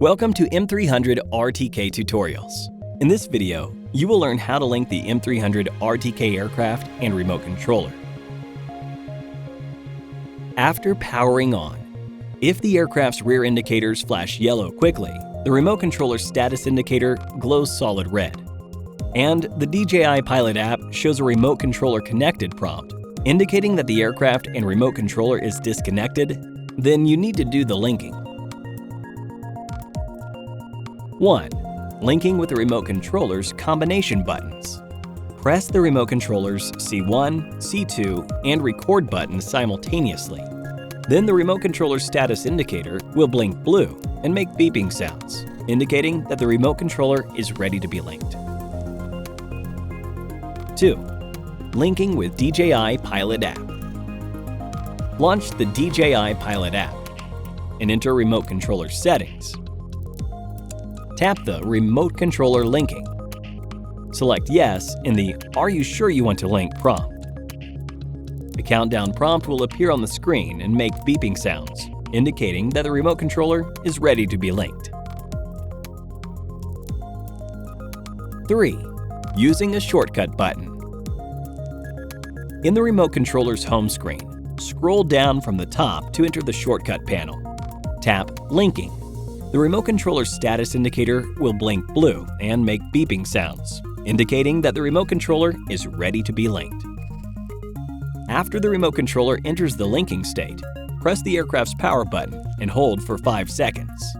Welcome to M300 RTK tutorials. In this video, you will learn how to link the M300 RTK aircraft and remote controller. After powering on, if the aircraft's rear indicators flash yellow quickly, the remote controller's status indicator glows solid red. And the DJI Pilot App shows a remote controller connected prompt, indicating that the aircraft and remote controller is disconnected. Then you need to do the linking. 1. Linking with the remote controller's combination buttons. Press the remote controller's C1, C2, and record buttons simultaneously. Then the remote controller's status indicator will blink blue and make beeping sounds, indicating that the remote controller is ready to be linked. 2. Linking with DJI Pilot App. Launch the DJI Pilot App and enter remote controller settings. Tap the Remote Controller Linking. Select Yes in the Are you sure you want to link prompt. The countdown prompt will appear on the screen and make beeping sounds, indicating that the remote controller is ready to be linked. 3. Using a shortcut button. In the remote controller's home screen, scroll down from the top to enter the shortcut panel. Tap Linking. The remote controller's status indicator will blink blue and make beeping sounds, indicating that the remote controller is ready to be linked. After the remote controller enters the linking state, press the aircraft's power button and hold for 5 seconds.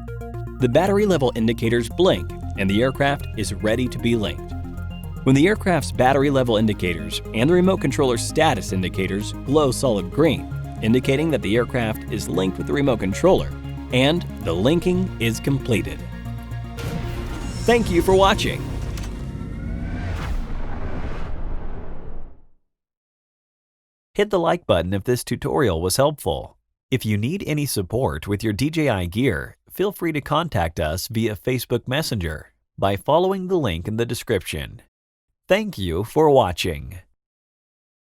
The battery level indicators blink and the aircraft is ready to be linked. When the aircraft's battery level indicators and the remote controller's status indicators glow solid green, indicating that the aircraft is linked with the remote controller, and the linking is completed. Thank you for watching. Hit the like button if this tutorial was helpful. If you need any support with your DJI gear, feel free to contact us via Facebook Messenger by following the link in the description. Thank you for watching.